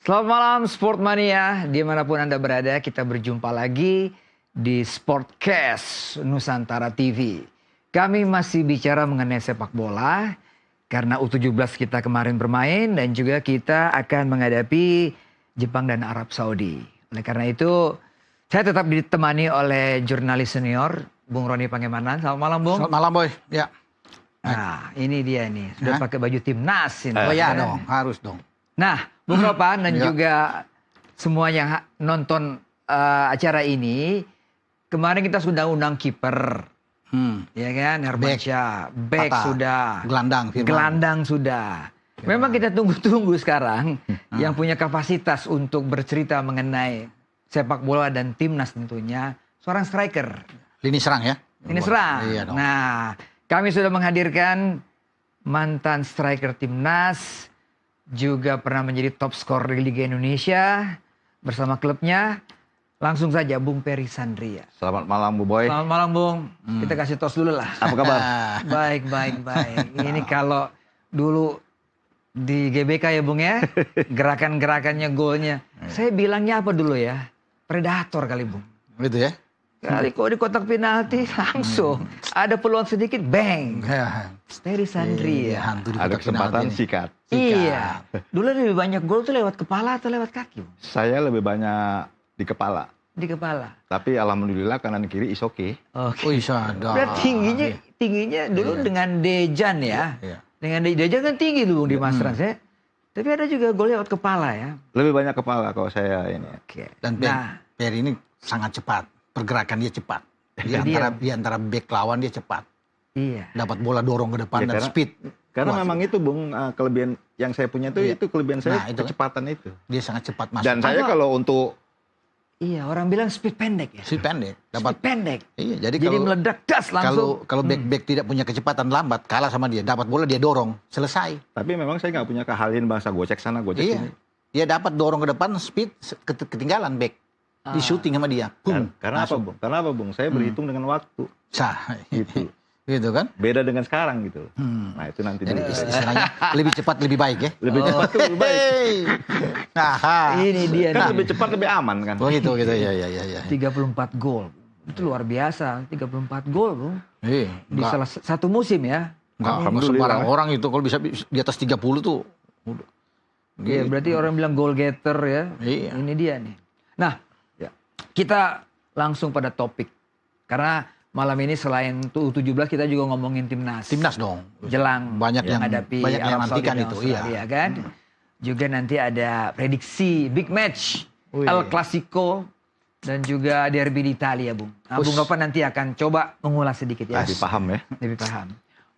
Selamat malam Sportmania, dimanapun Anda berada kita berjumpa lagi di Sportcast Nusantara TV. Kami masih bicara mengenai sepak bola karena U17 kita kemarin bermain dan juga kita akan menghadapi Jepang dan Arab Saudi. Oleh karena itu saya tetap ditemani oleh jurnalis senior Bung Roni Pangemanan. Selamat malam Bung. Selamat malam Boy. Ya. Nah ini dia nih, sudah pakai baju timnas ini. Oh ya dong, harus dong. Nah, Bung Ropan dan juga semua yang nonton acara ini, kemarin kita sudah undang kiper, ya kan, Hermansyah, back sudah, gelandang sudah. Memang kita tunggu-tunggu sekarang yang punya kapasitas untuk bercerita mengenai sepak bola dan timnas tentunya, seorang striker. Lini serang ya? Lini serang. Iya dong. Nah, kami sudah menghadirkan mantan striker timnas, juga pernah menjadi top skor di Liga Indonesia bersama klubnya. Langsung saja Bung Peri Sandria. Selamat malam Bu Boy. Selamat malam Bung. Kita kasih tos dulu lah. Apa kabar? Baik. Ini kalau dulu di GBK ya Bung ya, gerakan-gerakannya, golnya. Saya bilangnya apa dulu ya? Predator kali Bung. Gitu ya? Kali kok di kotak penalti langsung ada peluang sedikit bang. Peri Sandria. Ada kesempatan sikat. Iya. Dulu lebih banyak gol tuh lewat kepala atau lewat kaki? Saya lebih banyak di kepala. Di kepala. Tapi alhamdulillah kanan kiri is okay. Oke. Oh iya. Berarti tingginya dulu dengan Dejan ya. Iya. Dengan Dejan kan tinggi tuh di Mas Trans ya. Tapi ada juga gol lewat kepala ya. Lebih banyak kepala kalau saya ini. Oke. Dan Peri ini sangat cepat. Pergerakan dia cepat. Di antara back lawan dia cepat. Iya. Dapat bola dorong ke depan dan speed. Karena memang itu Bung, kelebihan yang saya punya itu kelebihan saya, kecepatan itu. Dia sangat cepat masuk. Dan saya kalau untuk orang bilang speed pendek ya. Speed pendek. Speed pendek. Iya, jadi meledak das langsung. Kalau back tidak punya kecepatan lambat, kalah sama dia. Dapat bola dia dorong, selesai. Tapi memang saya nggak punya keahlian bahasa gocek sana gocek sini. Dia dapat dorong ke depan, speed ketinggalan back. Di syuting sama dia. Karena apa Bung? Karena apa Bung? Saya berhitung dengan waktu. Gitu. Gitu kan? Beda dengan sekarang gitu. Nah itu nanti. Jadi istilahnya lebih cepat lebih baik ya? Lebih cepat tuh lebih baik. Ini dia. Kan lebih cepat lebih aman kan? Oh gitu ya. 34 gol. Itu luar biasa. 34 gol Bung. Di salah satu musim ya. Enggak sembarang orang itu kalau bisa di atas 30 tuh. Iya, berarti orang bilang goal getter ya. Iya. Ini dia nih. Nah, kita langsung pada topik. Karena malam ini selain U17 kita juga ngomongin timnas. Timnas dong. Jelang banyak yang menghadapi yang nantikan itu. Iya kan. Juga nanti ada prediksi big match El Clasico dan juga derby di Italia, Bung. Nah, Bung Ropan nanti akan coba mengulas sedikit ya. Lebih paham ya. Lebih paham.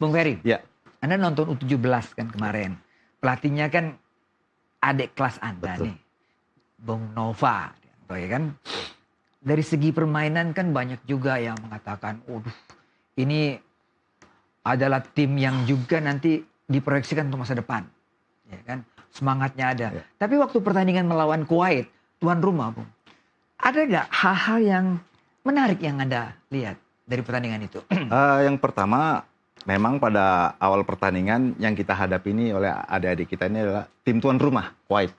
Bung Ferry. Ya. Anda nonton U17 kan kemarin. Pelatihnya kan adik kelas Anda nih. Bung Nova, ya kan? Dari segi permainan kan banyak juga yang mengatakan, ini adalah tim yang juga nanti diproyeksikan untuk masa depan. Ya kan? Semangatnya ada. Ya. Tapi waktu pertandingan melawan Kuwait, tuan rumah, Bung, ada nggak hal-hal yang menarik yang Anda lihat dari pertandingan itu? Yang pertama, memang pada awal pertandingan yang kita hadapi ini oleh adik-adik kita ini adalah tim tuan rumah, Kuwait.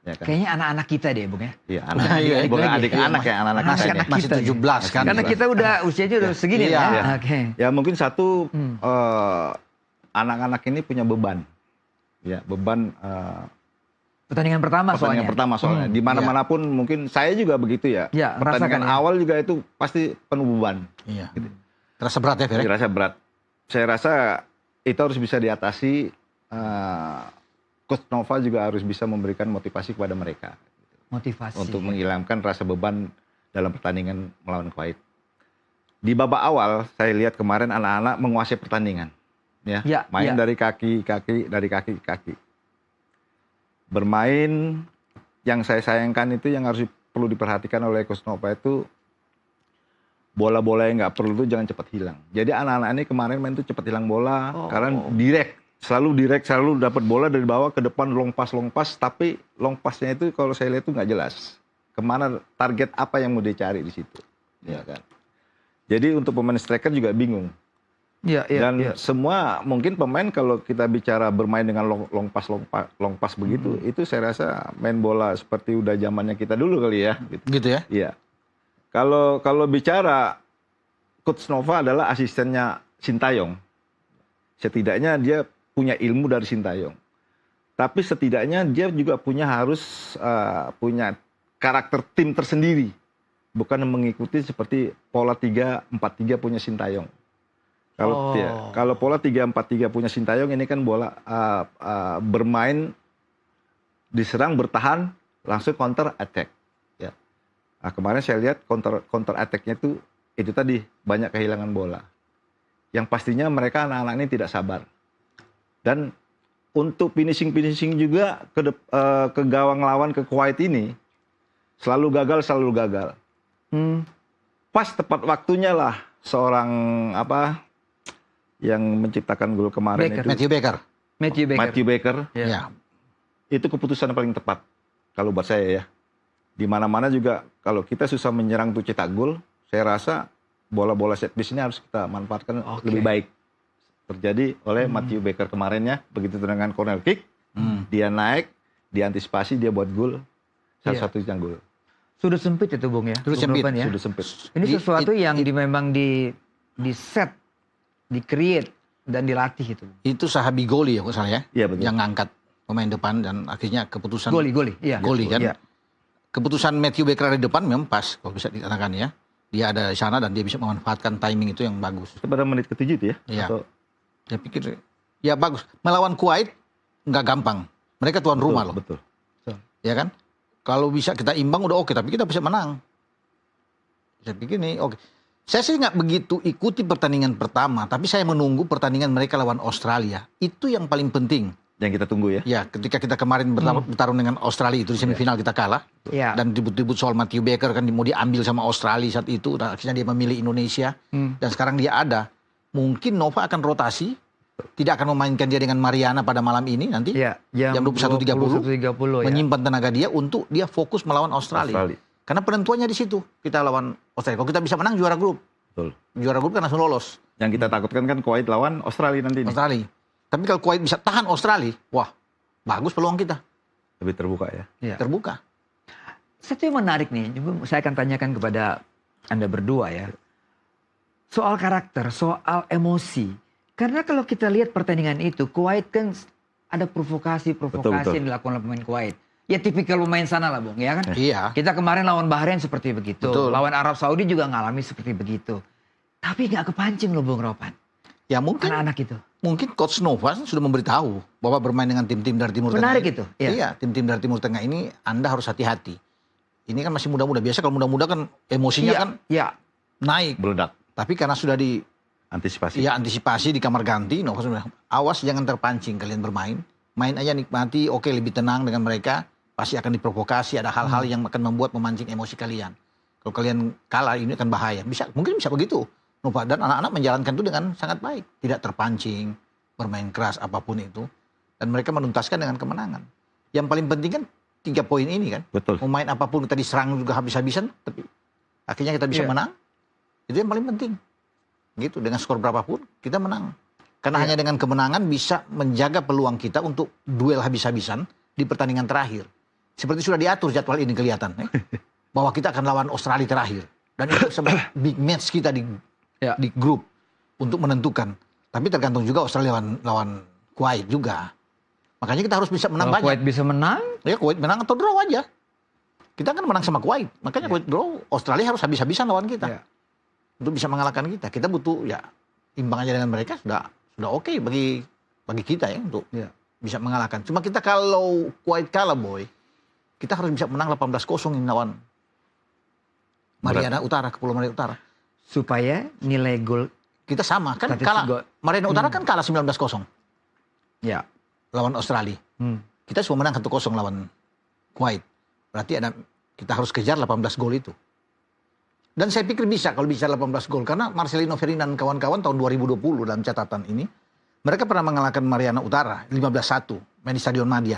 Ya kan? Kayaknya anak-anak kita deh, Bung ya. Iya, bukan adik-anak ya, anak-anak kita ini. Masih 17 kan. Karena kita udah usianya udah segini ya. Oke. Ya mungkin satu anak-anak ini punya beban. Ya, beban pertandingan pertama soalnya. Di mana-mana pun mungkin saya juga begitu ya. Pertandingan awal juga itu pasti penuh beban. Iya. Gitu. Terasa berat ya, Ferry? Terasa berat. Saya rasa itu harus bisa diatasi. Coach Nova juga harus bisa memberikan motivasi kepada mereka. Motivasi. Untuk menghilangkan rasa beban dalam pertandingan melawan Kuwait. Di babak awal, saya lihat kemarin anak-anak menguasai pertandingan. Main dari kaki ke kaki. Bermain, yang saya sayangkan itu yang harus perlu diperhatikan oleh Coach Nova itu, bola-bola yang nggak perlu itu jangan cepat hilang. Jadi anak-anak ini kemarin main itu cepat hilang bola, karena selalu dapat bola dari bawah ke depan long pass, tapi long passnya itu kalau saya lihat itu nggak jelas. Kemana target apa yang mau dicari di situ, ya kan? Jadi untuk pemain striker juga bingung. Iya, iya, Dan iya. semua mungkin pemain kalau kita bicara bermain dengan long pass begitu, itu saya rasa main bola seperti udah zamannya kita dulu kali ya. Gitu. Gitu ya? Iya. Kalau bicara Coach Nova adalah asistennya Sintayong. Setidaknya dia punya ilmu dari Sintayong. Tapi setidaknya dia juga harus punya karakter tim tersendiri. Bukan mengikuti seperti pola 3-4-3 punya Sintayong. Kalau pola 3-4-3 punya Sintayong ini kan bola bermain diserang bertahan langsung counter attack. Ya. Nah, kemarin saya lihat counter attack-nya itu tadi banyak kehilangan bola. Yang pastinya mereka anak-anak ini tidak sabar. Dan untuk finishing juga ke gawang lawan ke Kuwait ini selalu gagal. Pas tepat waktunya lah seorang yang menciptakan gol kemarin Baker. itu Matthew Baker. Ya. Ya. itu keputusan yang paling tepat kalau buat saya ya. Di mana-mana juga kalau kita susah menyerang tuh cetak gol, saya rasa bola-bola set piece ini harus kita manfaatkan lebih baik. Terjadi oleh Matthew Baker kemarin ya, begitu tendangan corner kick, dia naik, diantisipasi, dia buat gol, salah satunya gol. Sudut sempit itu Bung ya. Sudut sempit. Ya. Sudah sempit. Ini sesuatu yang memang di set, di create dan dilatih itu. Itu Sahabi Goli ya, kalau salah ya. Iya betul. Yang ngangkat pemain depan dan akhirnya keputusan Goli. Iya. Goli kan. Iya. Keputusan Matthew Baker di depan memang pas kalau bisa dikatakan ya. Dia ada di sana dan dia bisa memanfaatkan timing itu yang bagus. Itu pada menit ke-7 itu ya? Iya. Atau... Saya pikir ya bagus. Melawan Kuwait nggak gampang. Mereka tuan rumah loh. Betul. Ya kan? Kalau bisa kita imbang udah oke, tapi kita bisa menang. Saya pikir nih oke. Saya sih nggak begitu ikuti pertandingan pertama, tapi saya menunggu pertandingan mereka lawan Australia. Itu yang paling penting. Yang kita tunggu ya? Ya, ketika kita kemarin bertarung dengan Australia itu di semifinal kita kalah. Iya. Dan ribut-ribut soal Matthew Baker kan mau diambil sama Australia saat itu. Dan akhirnya dia memilih Indonesia. Dan sekarang dia ada. Mungkin Nova akan rotasi. Tidak akan memainkan dia dengan Mariana pada malam ini nanti. Iya, jam 21.30. Ya. Menyimpan tenaga dia untuk dia fokus melawan Australia. Karena penentuannya di situ. Kita lawan Australia. Kalau kita bisa menang juara grup. Betul. Juara grup kan langsung lolos. Yang kita takutkan kan Kuwait lawan Australia nanti nih. Australia. Tapi kalau Kuwait bisa tahan Australia, wah bagus peluang kita. Lebih terbuka ya? Iya. Terbuka. Satu yang menarik nih, saya akan tanyakan kepada Anda berdua ya. Soal karakter, soal emosi. Karena kalau kita lihat pertandingan itu, Kuwait kan ada provokasi Betul. yang dilakukan oleh pemain Kuwait. Ya tipikal pemain sana lah Bung, ya kan? Iya. Kita kemarin lawan Bahrain seperti begitu. Betul. Lawan Arab Saudi juga ngalami seperti begitu. Tapi nggak kepancing loh Bung Ropan. Ya mungkin Anak-anak itu. Mungkin Coach Nova sudah memberitahu bahwa bermain dengan tim-tim dari Timur Tengah. Menarik itu. Iya, tim-tim dari Timur Tengah ini Anda harus hati-hati. Ini kan masih muda-muda. Biasa kalau muda-muda kan emosinya kan Iya. naik. Meledak. Tapi karena sudah Antisipasi. antisipasi di kamar ganti, Nova sudah awas jangan terpancing kalian bermain. Main aja nikmati, oke lebih tenang dengan mereka. Pasti akan diprovokasi, ada hal-hal yang akan membuat memancing emosi kalian. Kalau kalian kalah ini akan bahaya. Mungkin bisa begitu. Nova dan anak-anak menjalankan itu dengan sangat baik. Tidak terpancing, bermain keras apapun itu. Dan mereka menuntaskan dengan kemenangan. Yang paling penting kan 3 poin ini kan. Betul. Mau main apapun kita diserang juga habis-habisan. Tapi akhirnya kita bisa menang. Itu yang paling penting. Gitu, dengan skor berapapun kita menang. Karena hanya dengan kemenangan bisa menjaga peluang kita untuk duel habis-habisan di pertandingan terakhir. Seperti sudah diatur jadwal ini kelihatan. Bahwa kita akan lawan Australia terakhir. Dan itu sebagai big match kita di grup untuk menentukan. Tapi tergantung juga Australia lawan Kuwait juga. Makanya kita harus bisa menang banyak. Kuwait bisa menang? Ya Kuwait menang atau draw aja. Kita kan menang sama Kuwait. Makanya Kuwait draw, Australia harus habis-habisan lawan kita. Untuk bisa mengalahkan kita. Kita butuh ya imbang aja dengan mereka sudah oke bagi kita ya untuk bisa mengalahkan. Cuma kita kalau Kuwait kalah boy, kita harus bisa menang 18-0 ini lawan Mariana Utara, Kepulauan Mariana Utara. Supaya nilai gol kita sama kan kalah. Mariana Utara kan kalah 19-0 ya lawan Australia. Kita cuma menang 1-0 lawan Kuwait. Berarti kita harus kejar 18 gol itu. Dan saya pikir bisa kalau bisa 18 gol. Karena Marcelino Ferdinand dan kawan-kawan tahun 2020 dalam catatan ini. Mereka pernah mengalahkan Mariana Utara 15-1 main di Stadion Madia.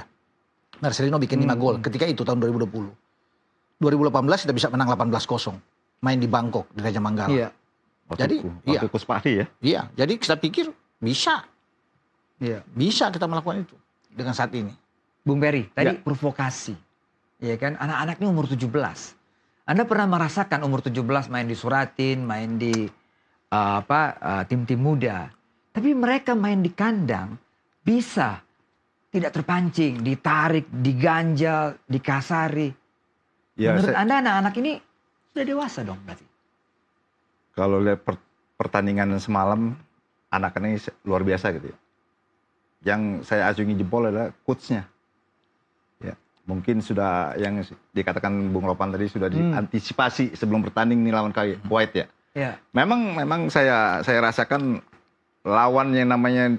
Marcelino bikin 5 gol ketika itu tahun 2020. 2018 kita bisa menang 18-0. Main di Bangkok, di Raja Manggala. Iya. Jadi, waktu Kuspati ya. Iya, jadi kita pikir bisa Iya. kita melakukan itu dengan saat ini. Bung Peri, tadi Ya. provokasi. Ya kan, anak-anaknya umur 17. Anda pernah merasakan umur 17 main di Suratin, main di tim-tim muda. Tapi mereka main di kandang bisa tidak terpancing, ditarik, diganjal, dikasari. Ya, Menurut Anda anak-anak ini sudah dewasa dong berarti? kalau lihat pertandingan semalam, anak-anak ini luar biasa gitu ya. Yang saya acungi jempol adalah coachnya. Ya, mungkin sudah yang dikatakan Bung Ropan tadi sudah diantisipasi sebelum bertanding nih lawan Kuwait ya. Ya. Memang saya rasakan lawan yang namanya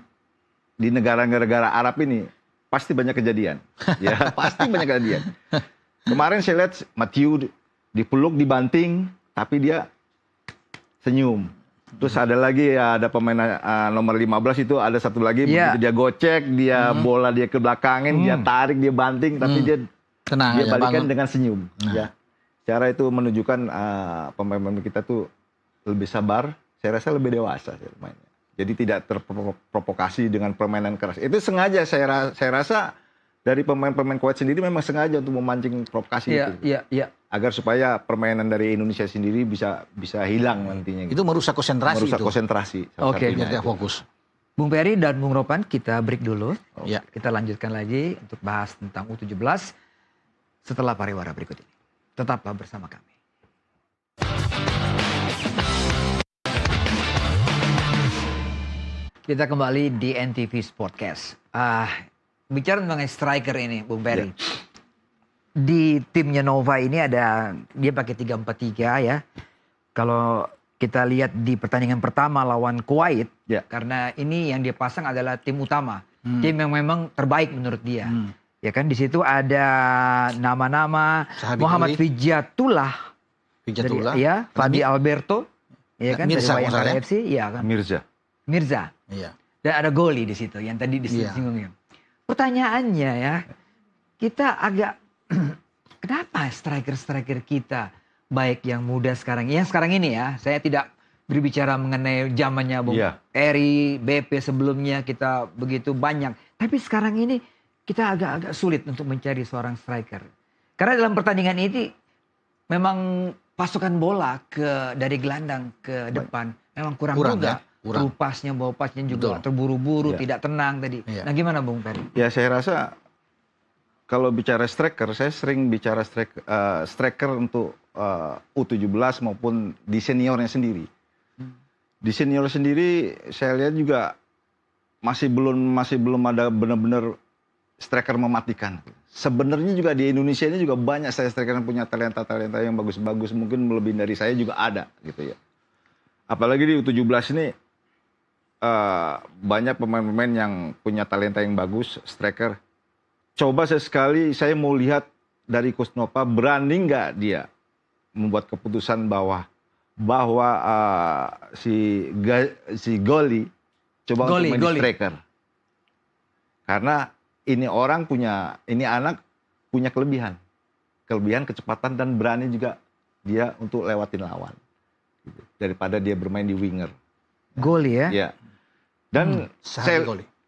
di negara-negara Arab ini pasti banyak kejadian. Ya, pasti banyak kejadian. Kemarin saya lihat Matthew dipeluk, dibanting, tapi dia senyum. Terus ada lagi ya, ada pemain nomor 15 itu ada satu lagi begitu dia gocek, dia bola dia ke belakangin, dia tarik, dia banting, tapi dia Tenang aja, balikan bangun. dengan senyum. Ya, cara itu menunjukkan pemain-pemain kita tuh lebih sabar. Saya rasa lebih dewasa mainnya. Jadi tidak terprovokasi dengan permainan keras. Itu sengaja saya rasa dari pemain-pemain Kuwait sendiri memang sengaja untuk memancing provokasi itu. Iya. Agar supaya permainan dari Indonesia sendiri bisa hilang nantinya. Itu merusak konsentrasi Merusak itu. konsentrasi. Oke, Biar dia fokus. Bung Peri dan Bung Ropan, kita break dulu. Ya. Kita lanjutkan lagi untuk bahas tentang U17 setelah pariwara berikut ini. Tetaplah bersama kami. Kita kembali di NTV Sportcast. Bicara mengenai striker ini, Bung Peri. Di timnya Nova ini dia pakai 3-4-3 ya. Kalau kita lihat di pertandingan pertama lawan Kuwait, karena ini yang dia pasang adalah tim utama. Tim yang memang terbaik menurut dia. Ya kan, di situ ada nama-nama Sahabi Muhammad Koli. Fijatullah. Fijatullah. Ya, Fabi Alberto. Ya kan, Mirza, dari Bayangkara maksudnya. FC. Ya kan. Mirza. Iya. Dan ada Goli di situ yang tadi disinggung. Pertanyaannya ya, kita agak kenapa striker-striker kita baik yang muda sekarang ini ya, saya tidak berbicara mengenai zamannya Bung Eri, BP sebelumnya kita begitu banyak, tapi sekarang ini kita agak-agak sulit untuk mencari seorang striker. Karena dalam pertandingan ini memang pasukan bola dari gelandang ke depan memang kurang juga. Ya? Kurang. Pasnya, bawa pasnya juga terburu-buru, tidak tenang tadi. Nah gimana Bung Peri? Ya saya rasa kalau bicara striker, saya sering bicara striker untuk U17 maupun di seniornya sendiri. Di senior sendiri saya lihat juga masih belum ada benar-benar striker mematikan. Sebenarnya juga di Indonesia ini juga banyak striker yang punya talenta-talenta yang bagus-bagus, mungkin melebihi dari saya juga ada gitu ya. Apalagi di U17 ini banyak pemain-pemain yang punya talenta yang bagus, striker. Coba sesekali saya mau lihat dari Coach Nova, berani nggak dia membuat keputusan bahwa si Goli coba untuk main di striker. Karena ini anak punya kelebihan kecepatan dan berani juga dia untuk lewatin lawan. Gitu. Daripada dia bermain di winger. Goli ya? Ya. Dan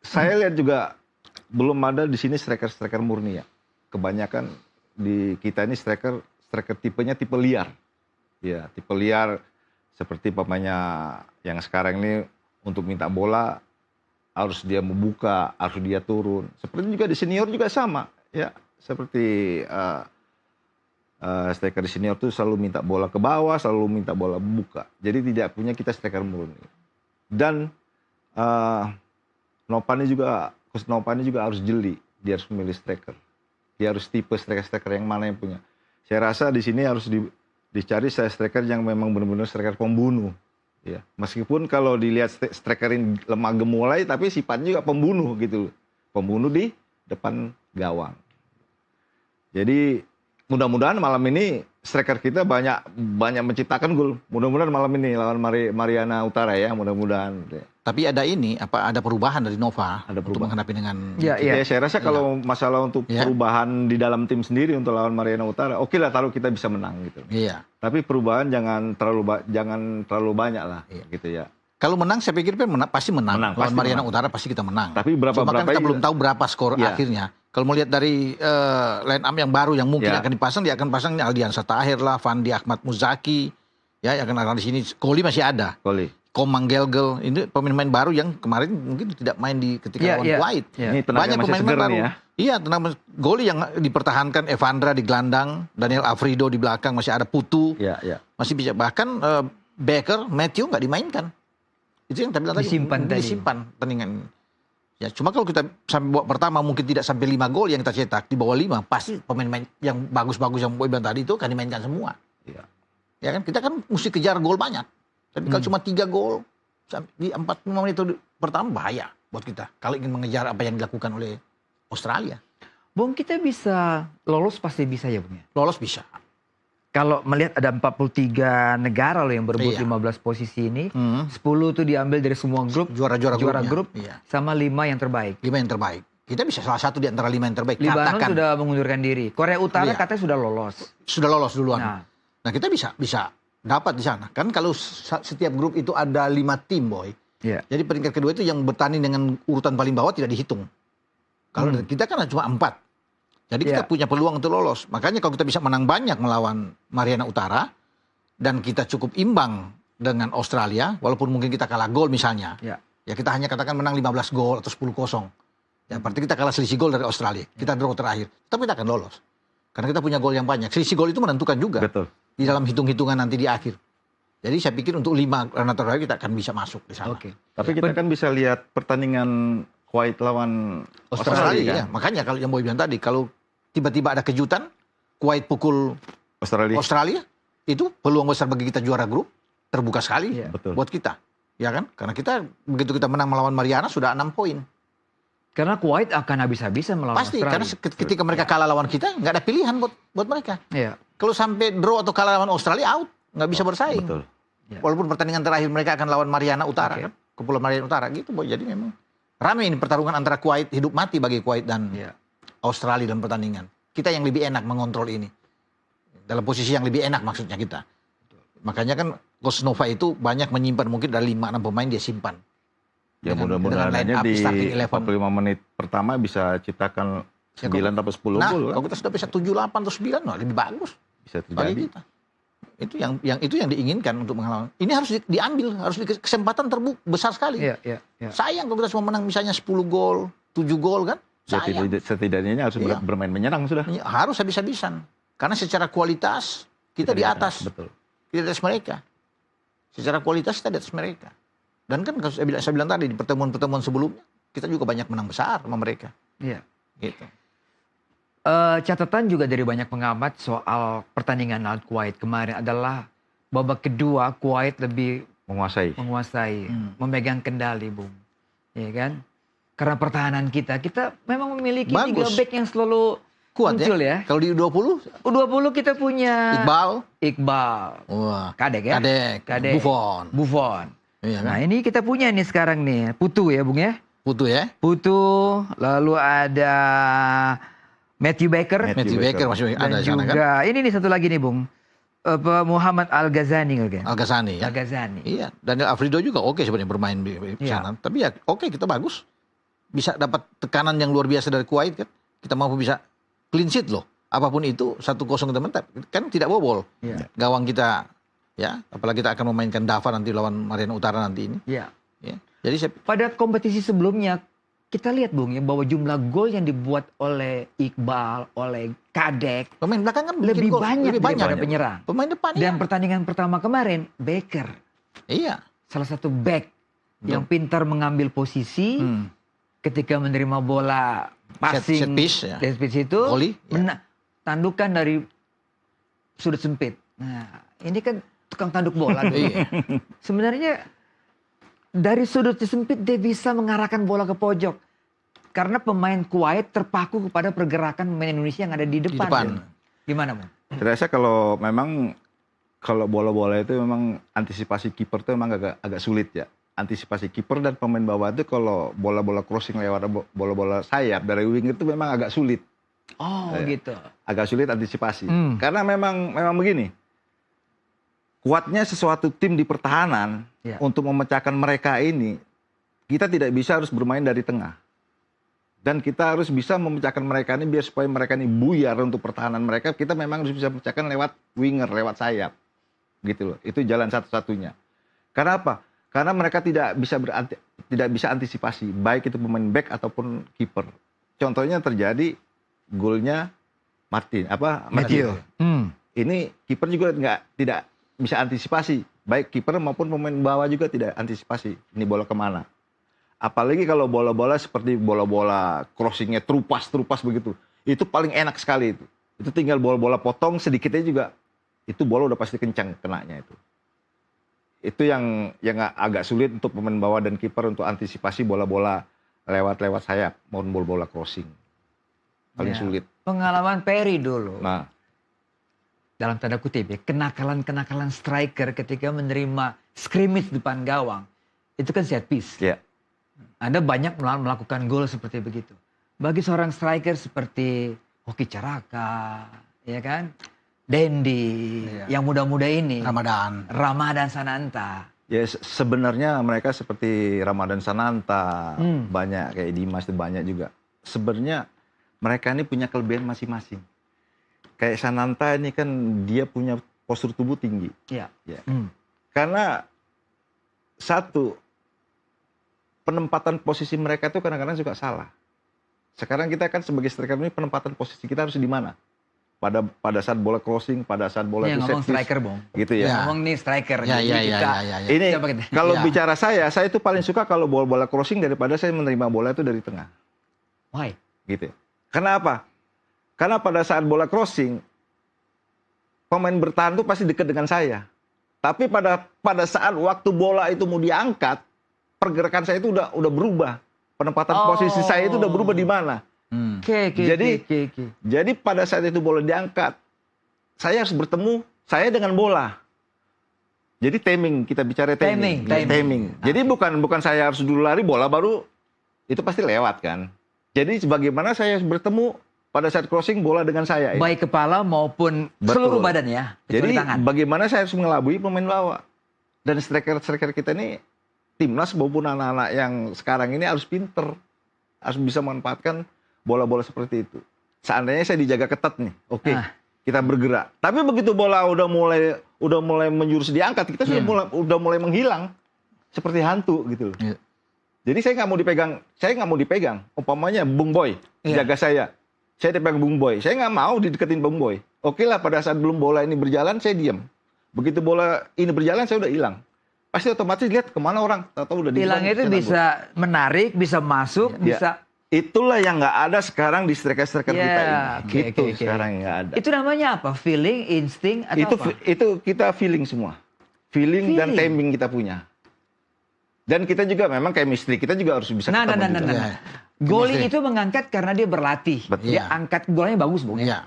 saya lihat juga belum ada di sini striker murni ya. Kebanyakan di kita ini striker tipenya tipe liar. Ya, tipe liar seperti pemainnya yang sekarang ini untuk minta bola harus dia membuka, harus dia turun. Seperti juga di senior juga sama, ya. Seperti striker di senior tuh selalu minta bola ke bawah, selalu minta bola buka. Jadi tidak punya kita striker murni. Dan Coach Nova ini juga harus jeli, dia harus memilih striker. Dia harus tipe striker yang mana yang punya. Saya rasa di sini harus dicari striker yang memang benar-benar striker pembunuh. Ya, meskipun kalau dilihat striker ini lemah gemulai, tapi sifatnya juga pembunuh gitu. Pembunuh di depan gawang. Jadi mudah-mudahan malam ini striker kita banyak menciptakan gol. Mudah-mudahan malam ini lawan Mariana Utara ya, mudah-mudahan. Tapi ada ada perubahan dari Nova Ada untuk perubahan. menghadapi dengan Iya, iya. Ya, saya rasa kalau masalah untuk Iya. perubahan di dalam tim sendiri untuk lawan Mariana Utara, oke lah taruh kita bisa menang gitu. Iya. Tapi perubahan jangan terlalu banyak lah, Iya. gitu ya. Kalau menang saya pikir pasti menang. Menang, Lawan pasti Mariana menang. Utara pasti kita menang. Tapi Cuma kan berapa kita belum tahu berapa skor Iya. akhirnya. Kalau mau lihat dari line up yang baru yang mungkin Iya. akan dipasang, dia akan pasang Aldiansa Tahir lah, Fandi Ahmad Muzaki, ya yang akan di sini. Koli masih ada. Koli. Komang Gelgel, ini pemain-pemain baru yang kemarin mungkin tidak main di ketika Iya, lawan iya. Kuwait. Iya. Ini tenaga masih seger baru. nih ya. Iya, tenaga Goli yang dipertahankan Evandra di gelandang, Daniel Afrido di belakang, masih ada Putu, Iya, iya. masih bisa bahkan Becker, Matthew nggak dimainkan. Itu yang tadi bilang disimpan pertandingan ini. Ya, cuma kalau kita sampai babak pertama mungkin tidak sampai 5 gol yang kita cetak, di bawah 5 pasti pemain-pemain yang bagus-bagus yang Boy bilang tadi itu akan dimainkan semua. Iya. Ya kan kita kan mesti kejar gol banyak. Tapi kalau cuma 3 gol di 45 menit pertama bahaya buat kita kalau ingin mengejar apa yang dilakukan oleh Australia. Bung, kita bisa lolos pasti bisa ya Bung ya? Lolos bisa. Kalau melihat ada 43 negara loh yang berebut Iya. 15 posisi ini, Hmm. 10 tuh diambil dari semua grup, Juara-juara grupnya. grup, Iya. sama 5 yang terbaik. 5 yang terbaik. Kita bisa salah satu di antara 5 yang terbaik. Libanon Katakan sudah mengundurkan diri. Korea Utara Iya. katanya sudah lolos. sudah lolos duluan. Nah, Nah, kita bisa dapat di sana. Kan kalau setiap grup itu ada 5 tim, Boy. iya. Jadi peringkat kedua itu yang bertanding dengan urutan paling bawah tidak dihitung. Kalau kita kan cuma 4. Jadi kita Iya. punya peluang untuk lolos. Makanya kalau kita bisa menang banyak melawan Mariana Utara dan kita cukup imbang dengan Australia, walaupun mungkin kita kalah gol misalnya. Iya. Ya kita hanya katakan menang 15 gol atau 10-0. Ya berarti kita kalah selisih gol dari Australia. Kita draw terakhir. Tapi kita akan lolos. Karena kita punya gol yang banyak. Selisih gol itu menentukan juga Betul. di dalam hitung-hitungan nanti di akhir. Jadi saya pikir untuk 5 runner terakhir kita akan bisa masuk di sana. Oke. Tapi kita kan bisa lihat pertandingan Kuwait lawan Australia, kan? ya. Makanya kalau yang Boy bilang tadi, kalau tiba-tiba ada kejutan, Kuwait pukul Australia, itu peluang besar bagi kita juara grup, terbuka sekali Iya. Betul. buat kita. Ya kan? Karena kita, begitu kita menang melawan Mariana, sudah 6 poin. Karena Kuwait akan habis-habisan melawan Pasti, Australia. karena ketika mereka kalah lawan kita, nggak ada pilihan buat mereka. Iya. Kalau sampai draw atau kalah lawan Australia, out. Nggak bisa bersaing. Betul. Ya. Walaupun pertandingan terakhir mereka akan lawan Mariana Utara, Oke. kan? Kepulauan Mariana Utara, gitu Boy. Jadi memang ramai ini pertarungan antara Kuwait, hidup mati bagi Kuwait dan Iya. Australia dalam pertandingan. Kita yang lebih enak mengontrol ini. Dalam posisi yang lebih enak maksudnya kita. Makanya kan Coach Nova itu banyak menyimpan, mungkin dari 5-6 pemain dia simpan. Ya Dengan mudah-mudahan line aja up di starting 11. 45 menit pertama bisa ciptakan 9 atau 10 Nah, gol. kalau kita sudah bisa 7, 8 atau 9, nah, lebih bagus Bisa bagi terjadi. kita. Itu yang diinginkan untuk menghalang. Ini harus diambil, harus kesempatan besar sekali. Iya, iya, iya. Sayang kalau kita cuma menang misalnya 10 gol, 7 gol kan? Ya, Sayang. setidaknya harus Iya. bermain menyerang sudah. Harus habis-habisan. Karena secara kualitas kita di atas. Betul. Kita di atas mereka. Secara kualitas kita di atas mereka. Dan kan saya bilang tadi di pertemuan-pertemuan sebelumnya kita juga banyak menang besar sama mereka. Iya. Gitu. Catatan juga dari banyak pengamat soal pertandingan lawan Kuwait kemarin adalah babak kedua Kuwait lebih Menguasai. menguasai, memegang kendali, Bung. Ya kan? Karena pertahanan kita memang memiliki 3 Bagus. back yang selalu Kuat muncul ya. ya. Kalau di U20 U20 kita punya Iqbal, Wah, Kadek ya. Kadek, Buffon. Iya kan? Nah, ini kita punya nih sekarang nih, Putu ya, Bung ya. Putu ya. Putu, lalu ada Matthew Baker. Matthew Baker masih Dan ada di sana kan. juga ini nih satu lagi nih Bung. Muhammad Al-Ghazani kan? Al-Ghazani ya. Al-Ghazani. Iya, Daniel Afrido juga oke sebenarnya bermain di Iya. sana. Tapi ya oke, kita bagus. Bisa dapat tekanan yang luar biasa dari Kuwait kan. Kita mampu bisa clean sheet loh. Apapun itu 1-0 kita menang kan tidak bobol. Iya. Gawang kita ya, apalagi kita akan memainkan Dava nanti lawan Mariana Utara nanti ini. Iya. Ya. Jadi saya Pada kompetisi sebelumnya kita lihat Bung ya bahwa jumlah gol yang dibuat oleh Iqbal, oleh Kadek pemain belakang kan bikin lebih gol, banyak lebih banyak. daripada penyerang. Pemain depan Dan pertandingan pertama kemarin Baker, iya. salah satu back yang pintar mengambil posisi Hmm. ketika menerima bola passing Set piece, ya. set piece itu Volley, ya. tandukan dari sudut sempit. Nah, ini kan tukang tanduk bola. tuh. Iya. Sebenarnya dari sudut sempit dia bisa mengarahkan bola ke pojok. Karena pemain Kuwait terpaku kepada pergerakan pemain Indonesia yang ada di depan. depan. Gimana, Bung? Saya rasa kalau bola-bola itu memang antisipasi kiper itu memang agak sulit ya. antisipasi kiper dan pemain bawah itu kalau bola-bola crossing lewat bola-bola sayap dari winger itu memang agak sulit. Oh gitu. Agak sulit antisipasi. Hmm. Karena memang begini. Kuatnya sesuatu tim di pertahanan Ya. untuk memecahkan mereka ini, kita tidak bisa harus bermain dari tengah. Dan kita harus bisa memecahkan mereka ini biar supaya mereka ini buyar untuk pertahanan mereka, kita memang harus bisa memecahkan lewat winger, lewat sayap. Gitu loh. Itu jalan satu-satunya. Karena apa? Karena mereka tidak bisa antisipasi, baik itu pemain back ataupun kiper. Contohnya terjadi golnya Matthew. Ini kiper juga tidak bisa antisipasi, baik kiper maupun pemain bawah juga tidak antisipasi. Ini bola kemana? Apalagi kalau bola-bola seperti bola-bola crossingnya terupas begitu, itu paling enak sekali itu. Itu tinggal bola-bola potong sedikitnya juga, itu bola udah pasti kencang kenanya itu. Itu yang agak sulit untuk pemain bawah dan kiper untuk antisipasi bola-bola lewat sayap maupun bola-bola crossing. Paling Ya. sulit. Pengalaman Perry dulu. Nah, Dalam tanda kutip ya, kenakalan striker ketika menerima scrimmage depan gawang. Itu kan set piece. ya. Anda banyak melakukan gol seperti begitu. Bagi seorang striker seperti Hoki Caraka, ya kan? Dendi, Iya. yang muda-muda ini. Ramadan. Ya Sananta. sebenarnya mereka seperti Ramadan Sananta, banyak kayak Dimas itu banyak juga. Sebenarnya mereka ini punya kelebihan masing-masing. Kayak Sananta ini kan dia punya postur tubuh tinggi. Iya. Ya. Karena satu, penempatan posisi mereka itu kadang-kadang juga salah. Sekarang kita kan sebagai striker ini penempatan posisi kita harus di mana? Pada saat bola crossing, pada saat bola Ini itu ngomong set piece, striker, Bung. gitu ya. Ya. Ngomong nih striker. Ya, Jadi ya, kita- ya. Ini Coba kita- kalau Ya. bicara saya itu paling suka kalau bola-bola crossing daripada saya menerima bola itu dari tengah. Why? Gitu. Karena apa? Karena pada saat bola crossing, pemain bertahan tuh pasti dekat dengan saya. Tapi pada saat waktu bola itu mau diangkat, pergerakan saya itu udah berubah. Penempatan posisi saya itu udah berubah di mana. Oke. Jadi pada saat itu bola diangkat, saya harus bertemu saya dengan bola. Jadi timing, kita bicara timing. Timing. Jadi bukan saya harus dulu lari, bola baru itu pasti lewat kan. Jadi bagaimana saya harus bertemu pada saat crossing bola dengan saya. Baik kepala maupun Betul. seluruh badan ya. Jadi Kecuali tangan. bagaimana saya harus mengelabui pemain bawah. Dan striker-striker kita ini, timnas maupun anak-anak yang sekarang ini harus pinter. Harus bisa memanfaatkan bola-bola seperti itu. Seandainya saya dijaga ketat nih, oke, kita bergerak. Tapi begitu bola udah mulai menjurus diangkat, kita udah mulai menghilang seperti hantu gitu loh. Iya. Jadi saya nggak mau dipegang. Umpamanya Bung Boy jaga saya dipegang Bung Boy. Saya nggak mau dideketin Bung Boy. Oke lah, pada saat belum bola ini berjalan saya diam. Begitu bola ini berjalan saya udah hilang. Pasti otomatis lihat kemana orang. Tahu udah Hilang itu bisa menarik, bisa masuk, Ya. bisa. Itulah yang nggak ada sekarang di striker-striker Ya, kita ini. oke, Itu oke. sekarang yang nggak ada. Itu namanya apa? Feeling, insting atau Itu apa? itu kita feeling semua. Feeling dan Feeling. timing kita punya. Dan kita juga memang chemistry kita juga harus bisa Nah. ketemu juga. Ya. Goli Chemistry. itu mengangkat karena dia berlatih. Betul. Dia Iya. angkat golnya bagus, Bung. Iya.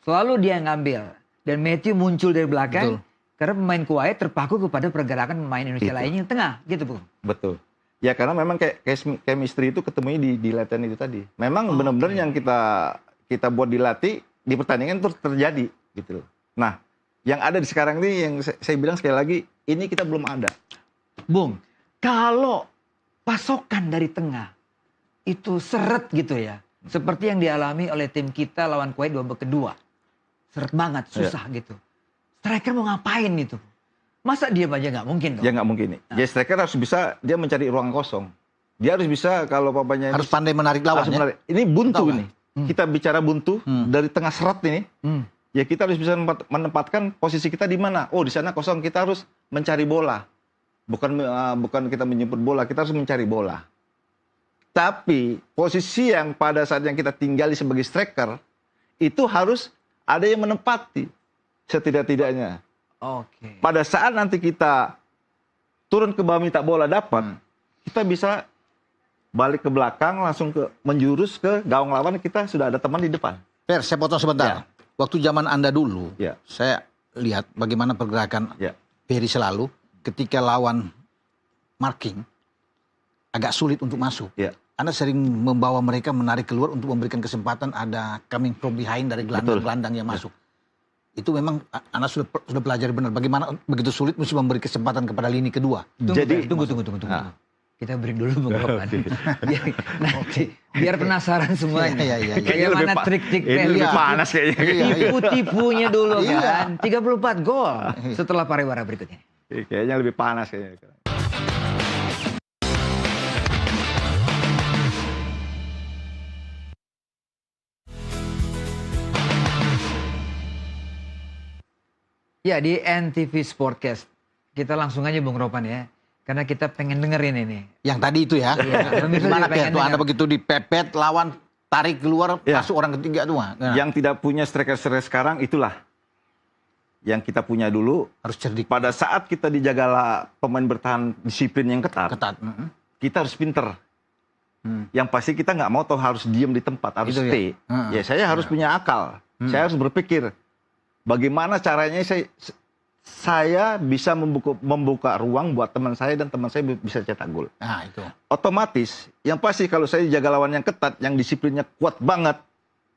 Selalu dia ngambil. Dan Matthew muncul dari belakang. Betul. Karena pemain Kuwait terpaku kepada pergerakan pemain Indonesia Gitu. lainnya yang tengah. Gitu, Bung. Betul. Ya karena memang kayak chemistry itu ketemunya di latihan itu tadi. Memang Oh, benar-benar yang kita buat dilatih di pertandingan terus terjadi gitu loh. Nah, yang ada di sekarang ini yang saya bilang sekali lagi, ini kita belum ada. Bung, kalau pasokan dari tengah itu seret gitu ya. Seperti yang dialami oleh tim kita lawan Kuwait di babak kedua. Seret banget, susah gitu. Striker mau ngapain itu? Masa diam aja nggak mungkin dong? Ya nggak mungkin nih. Ya striker harus bisa dia mencari ruang kosong. Dia harus bisa kalau papanya Harus pandai menarik lawan harus ya. menarik. Ini buntu Tahu nih. Kita bicara buntu dari tengah serat ini. Ya kita harus bisa menempatkan posisi kita di mana. Oh di sana kosong, kita harus mencari bola. Bukan kita menjemput bola, kita harus mencari bola. Tapi posisi yang pada saat yang kita tinggali sebagai striker itu harus ada yang menempati setidak-tidaknya. Oke. Pada saat nanti kita turun ke bawah minta bola dapat, kita bisa balik ke belakang langsung menjurus ke gawang lawan, kita sudah ada teman di depan. Per, saya potong sebentar. Waktu zaman Anda dulu, Ya. saya lihat bagaimana pergerakan Ya. Perry selalu ketika lawan marking agak sulit untuk masuk. Ya. Anda sering membawa mereka menarik keluar untuk memberikan kesempatan ada coming from behind dari gelandang-gelandang yang masuk. Itu memang Anda sudah pelajari benar bagaimana begitu sulit mesti memberi kesempatan kepada lini kedua. Tunggu. Kita break dulu Bung Ropan. Biar penasaran semuanya. Iya. Bagaimana trik-trik ini lebih Pelé. panas kayaknya. Tipu-tipunya dulu Iya. kan. 34 gol setelah pariwara berikutnya. Kayaknya lebih panas kayaknya. Ya, di NTV Sportcast. Kita langsung aja Bung Ropan ya. Karena kita pengen dengerin ini. Yang tadi itu ya. Iya, pemirsa Gimana juga pengen tuh Anda dengar. begitu dipepet lawan tarik keluar Ya. masuk orang ketiga tuh. Nah, Yang tidak punya striker-striker sekarang itulah yang kita punya dulu. harus cerdik, Pada saat kita dijaga pemain bertahan disiplin yang ketat, kita harus pinter. Yang pasti kita nggak mau toh harus diem di tempat, harus Itu ya. stay. Ya saya harus punya akal. Saya harus berpikir bagaimana caranya saya bisa membuka ruang buat teman saya dan teman saya bisa cetak gol. Nah, itu. Otomatis yang pasti kalau saya jaga lawan yang ketat, yang disiplinnya kuat banget,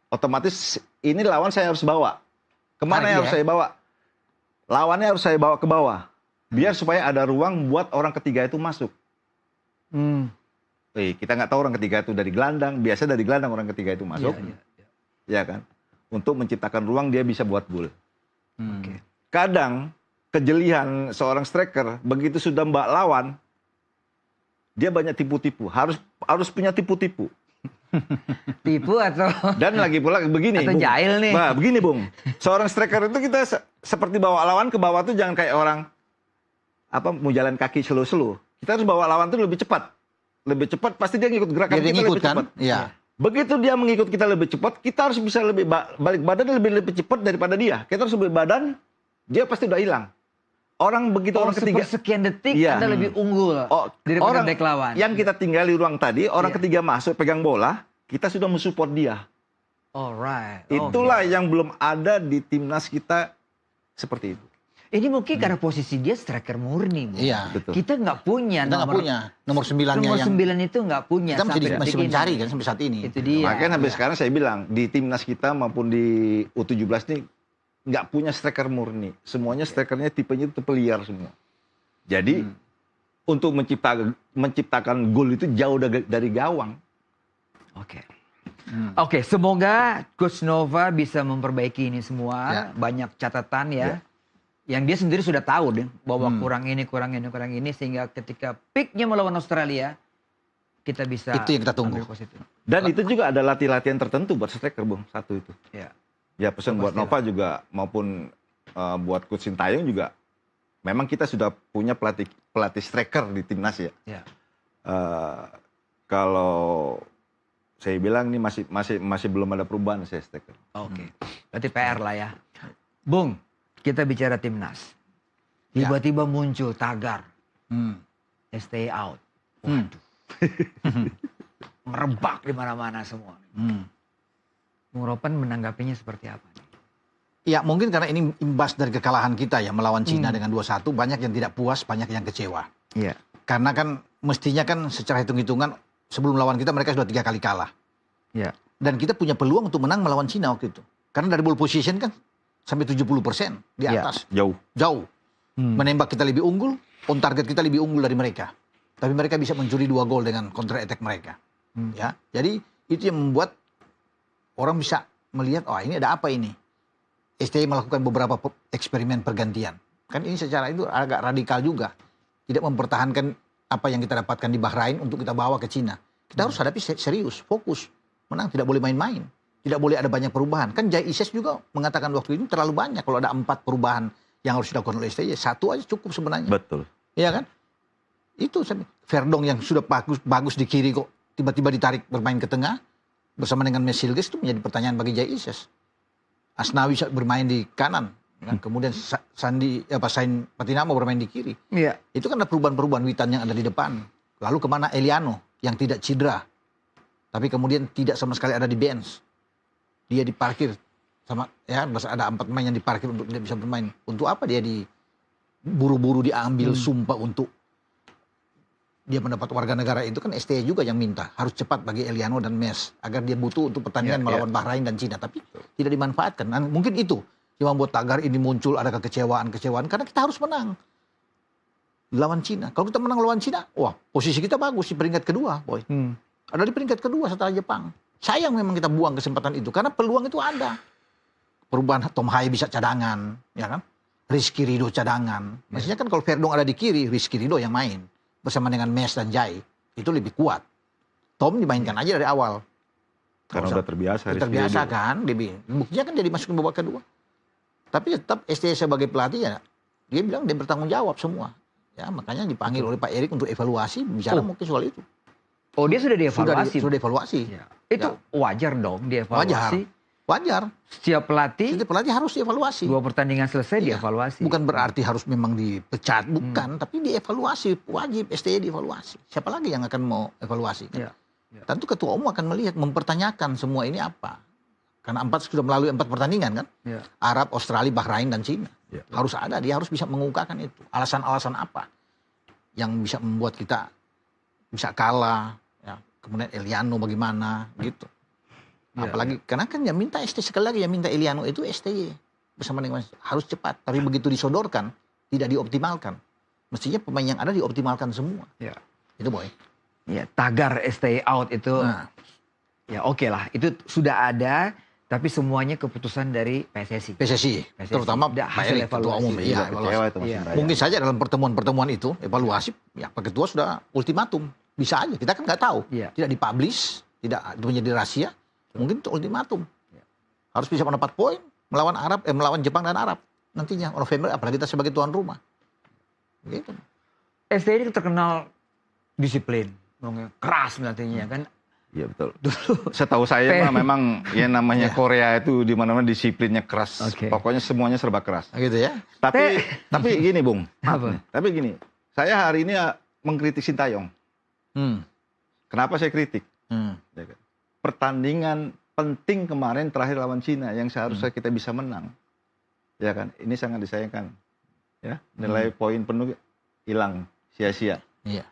otomatis ini lawan saya harus bawa. Kemana yang harus saya bawa? Lawannya harus saya bawa ke bawah. Biar supaya ada ruang buat orang ketiga itu masuk. Kita nggak tahu orang ketiga itu dari gelandang. Biasa dari gelandang orang ketiga itu masuk. Ya kan? Untuk menciptakan ruang dia bisa buat gol. Kadang kejelian seorang striker begitu sudah mbak lawan, dia banyak tipu-tipu. Harus punya tipu-tipu. Tipu atau Dan lagi pula begini. atau Bung. jahil nih. Nah, begini Bung. Seorang striker itu kita seperti bawa lawan ke bawah tuh jangan kayak orang mau jalan kaki slow-slow. Kita harus bawa lawan tuh lebih cepat. Lebih cepat pasti dia ngikut gerakan Dia kita ngikut lebih kan? cepat. Iya. Begitu dia mengikut kita lebih cepat, kita harus bisa lebih balik badan lebih cepat daripada dia. Kita harus balik badan, dia pasti udah hilang. Orang begitu orang ketiga sepersekian detik Iya. Anda lebih unggul daripada orang back lawan. yang kita tinggali ruang tadi, orang Iya. ketiga masuk pegang bola, kita sudah mensupport dia. Alright. Itulah yang belum ada di timnas kita seperti itu. Ini mungkin karena posisi dia striker murni, Bu. Iya. Betul. Kita nggak punya Kita nggak punya nomor 9-nya nomor yang 9 itu nggak punya. kita sampai masih detik ini. mencari kan sampai saat ini. Itu dia. Makanya sampai sekarang saya bilang di timnas kita maupun di U17 ini nggak punya striker murni. Semuanya strikernya tipenya itu tipe liar semua. Jadi untuk menciptakan gol itu jauh dari gawang. Oke. Oke, semoga Coach Nova bisa memperbaiki ini semua. Banyak catatan ya. Yang dia sendiri sudah tahu deh bahwa kurang ini sehingga ketika peaknya melawan Australia kita bisa Itu yang kita tunggu. ambil positif. Dan itu juga ada latihan tertentu buat striker, Bung. Satu itu. Ya. Ya pesan buat Nova juga maupun buat Coach Sintayong juga. Memang kita sudah punya pelatih striker di timnas ya. Ya. Kalau saya bilang ini masih belum ada perubahan saya striker. Oke. Berarti PR lah ya. Bung, kita bicara timnas. Tiba-tiba muncul tagar. Stay out. Waduh. Merebak di mana-mana semua. Bung Ropan menanggapinya seperti apa? Ya mungkin karena ini imbas dari kekalahan kita ya melawan Cina dengan 2-1, banyak yang tidak puas, banyak yang kecewa. Iya. Karena kan mestinya kan secara hitung-hitungan sebelum lawan kita mereka sudah 3 kali kalah. Iya. Dan kita punya peluang untuk menang melawan Cina waktu itu. Karena dari ball position kan sampai 70% di atas. Jauh. Menembak kita lebih unggul, on target kita lebih unggul dari mereka. Tapi mereka bisa mencuri 2 gol dengan counter attack mereka. Ya, jadi itu yang membuat orang bisa melihat, oh ini ada apa ini? STY melakukan beberapa eksperimen pergantian. Kan ini secara itu agak radikal juga. Tidak mempertahankan apa yang kita dapatkan di Bahrain untuk kita bawa ke Cina. Kita harus hadapi serius, fokus. Menang, tidak boleh main-main. Tidak boleh ada banyak perubahan. Kan Jai Ises juga mengatakan waktu itu terlalu banyak. Kalau ada 4 perubahan yang harus dilakukan oleh STY, 1 aja cukup sebenarnya. Betul. Iya kan? Itu Verdong yang sudah bagus di kiri kok tiba-tiba ditarik bermain ke tengah bersama dengan Mesilges itu menjadi pertanyaan bagi Jai Ises. Asnawi bermain di kanan, kan? Kemudian Sain Patinama bermain di kiri. Iya. Itu kan ada perubahan-perubahan Witan yang ada di depan. Lalu kemana Eliano yang tidak cedera, tapi kemudian tidak sama sekali ada di bench. Dia diparkir sama ya ada 4 pemain yang diparkir untuk tidak bisa bermain. Untuk apa dia buru-buru diambil sumpah untuk dia mendapat warga negara itu kan STY juga yang minta. Harus cepat bagi Eliano dan Mes. Agar dia butuh untuk pertandingan melawan Bahrain dan Cina. Tapi tidak dimanfaatkan. Nah, mungkin itu yang membuat tagar ini muncul, ada kekecewaan. Karena kita harus menang lawan Cina. Kalau kita menang lawan Cina, wah posisi kita bagus di peringkat kedua, boy. Ada di peringkat kedua setelah Jepang. Sayang memang kita buang kesempatan itu. Karena peluang itu ada. Perubahan Tom Haye bisa cadangan, ya kan? Rizky Ridho cadangan. Maksudnya kan kalau Verdong ada di kiri, Rizky Ridho yang main. Bersama dengan Mes dan Jai. Itu lebih kuat. Tom dimainkan aja dari awal. Karena udah terbiasa. Terbiasa kan. Buktinya kan jadi masukin babak kedua. Tapi tetap STY sebagai pelatih ya, dia bilang dia bertanggung jawab semua. Ya, makanya dipanggil oleh Pak Erik untuk evaluasi, bicara mungkin soal itu. Oh, dia sudah dievaluasi. Sudah dievaluasi. Ya. Itu wajar dong dievaluasi. Wajar. Setiap pelatih harus dievaluasi. 2 pertandingan selesai dievaluasi. Bukan berarti harus memang dipecat, bukan. Tapi dievaluasi, wajib STY dievaluasi. Siapa lagi yang akan mau evaluasi? Kan? Tentu ketua umum akan melihat, mempertanyakan semua ini apa. Karena sudah melalui 4 pertandingan kan. Arab, Australia, Bahrain, dan Cina. Harus ada, dia harus bisa mengungkapkan itu. Alasan-alasan apa yang bisa membuat kita bisa kalah. Ya. Kemudian Eliano bagaimana gitu. Apalagi karena kan yang minta STY sekali lagi, yang minta Eliano itu STY bersama dengan harus cepat. Tapi begitu disodorkan tidak dioptimalkan. Mestinya pemain yang ada dioptimalkan semua. Itu boy. Ya, tagar STY out itu ya oke lah. Itu sudah ada, tapi semuanya keputusan dari PSSI. Terutama Pak Erik ketua umum. Mungkin saja dalam pertemuan-pertemuan itu evaluasi, ya Pak Ketua sudah ultimatum. Bisa aja, kita kan nggak tahu. Tidak dipublish, tidak menjadi rahasia. Mungkin itu ultimatum. Harus bisa mendapat poin melawan Jepang dan Arab nantinya November, apalagi kita sebagai tuan rumah. Gitu. STY ini terkenal disiplin, keras nantinya kan. Iya betul. Setahu saya memang yang namanya Korea itu di mana-mana disiplinnya keras. Pokoknya semuanya serba keras. Gitu ya. Tapi gini, Bung. Apa? Tapi gini, saya hari ini mengkritik Sintayong. Kenapa saya kritik? Pertandingan penting kemarin terakhir lawan Cina yang seharusnya kita bisa menang. Ya kan? Ini sangat disayangkan. Ya, nilai poin penuh hilang sia-sia. Iya.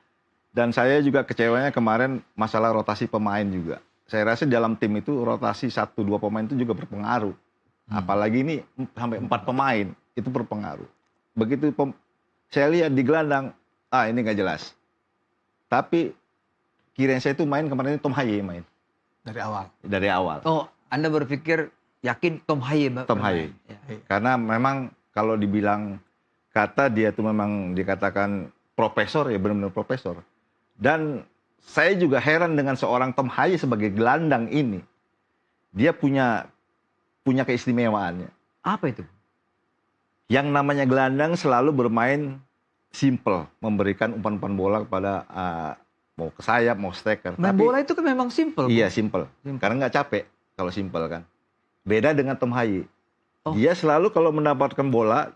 Dan saya juga kecewanya kemarin masalah rotasi pemain juga. Saya rasa dalam tim itu rotasi 1-2 pemain itu juga berpengaruh. Apalagi ini sampai 4 pemain itu berpengaruh. Begitu saya lihat di gelandang, ini nggak jelas. Tapi kirain saya itu main kemarin Tom Haye main. Dari awal. Oh, Anda berpikir yakin Tom Haye? Tom Haye. Karena memang kalau dibilang kata dia tuh memang dikatakan profesor, ya benar-benar profesor. Dan saya juga heran dengan seorang Tom Haye sebagai gelandang ini. Dia punya keistimewaannya. Apa itu? Yang namanya gelandang selalu bermain simple, memberikan umpan-umpan bola kepada mau ke sayap, mau striker. Main bola itu kan memang simple. Iya, simple. Karena nggak capek kalau simple kan. Beda dengan Tom Haye. Dia selalu kalau mendapatkan bola,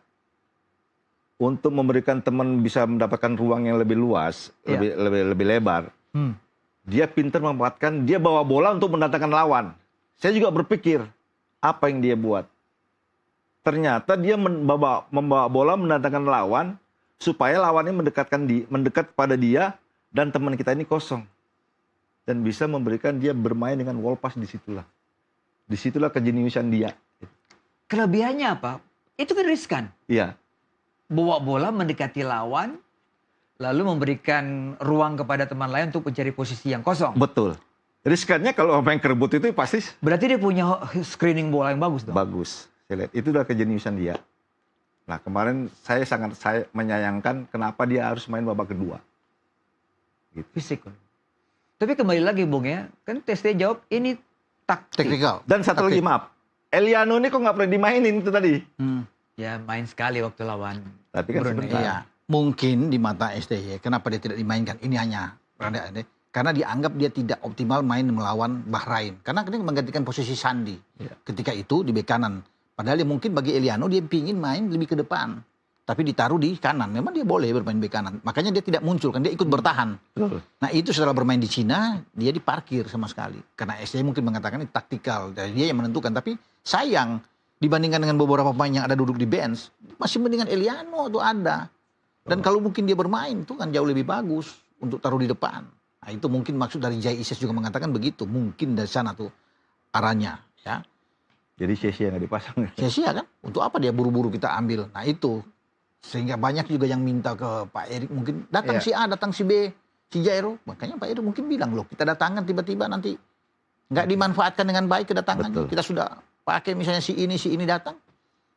untuk memberikan teman bisa mendapatkan ruang yang lebih luas, lebih lebar. Dia pintar memanfaatkan, dia bawa bola untuk mendatangkan lawan. Saya juga berpikir, apa yang dia buat? Ternyata dia membawa bola mendatangkan lawan, supaya lawannya mendekat pada dia, dan teman kita ini kosong. Dan bisa memberikan dia bermain dengan wall pass disitulah. Disitulah kejeniusan dia. Kelebihannya apa? Itu kan riskan. Iya. Bawa bola mendekati lawan, lalu memberikan ruang kepada teman lain untuk mencari posisi yang kosong. Betul. Riskannya kalau main kerebut itu pasti... Berarti dia punya screening bola yang bagus dong? Bagus. Saya lihat. Itu udah kejeniusan dia. Nah kemarin saya sangat menyayangkan kenapa dia harus main babak kedua. Gitu. Fisik. Tapi kembali lagi Bung ya, kan tesnya jawab ini taktikal. Dan satu lagi maaf, Eliano ini kok nggak pernah dimainin itu tadi? Ya main sekali waktu lawan. Tapi kan sebentar. Iya. Mungkin di mata STY, kenapa dia tidak dimainkan? Ini hanya karena dianggap dia tidak optimal main melawan Bahrain. Karena dia menggantikan posisi Sandi. Ketika itu di bek kanan. Padahal dia mungkin bagi Eliano dia ingin main lebih ke depan. Tapi ditaruh di kanan. Memang dia boleh bermain bek kanan. Makanya dia tidak muncul kan, dia ikut bertahan. Nah itu setelah bermain di Cina, dia diparkir sama sekali. Karena STY mungkin mengatakan ini taktikal. Dia yang menentukan. Tapi sayang, dibandingkan dengan beberapa pemain yang ada duduk di bench, masih mendingan Eliano tuh ada. Dan kalau mungkin dia bermain, itu kan jauh lebih bagus. untuk taruh di depan. Nah, itu mungkin maksud dari Jay Isis juga mengatakan begitu. Mungkin dari sana tuh arahnya. Ya. Jadi sia-sia nggak dipasang. Sia-sia kan? Untuk apa dia buru-buru kita ambil? Nah itu. Sehingga banyak juga yang minta ke Pak Erik. Mungkin datang si A, datang si B, si Jairo. Makanya Pak Erik mungkin bilang, loh kita datangkan tiba-tiba nanti nggak dimanfaatkan dengan baik kedatangannya. Betul. Kita sudah pakai misalnya si ini datang.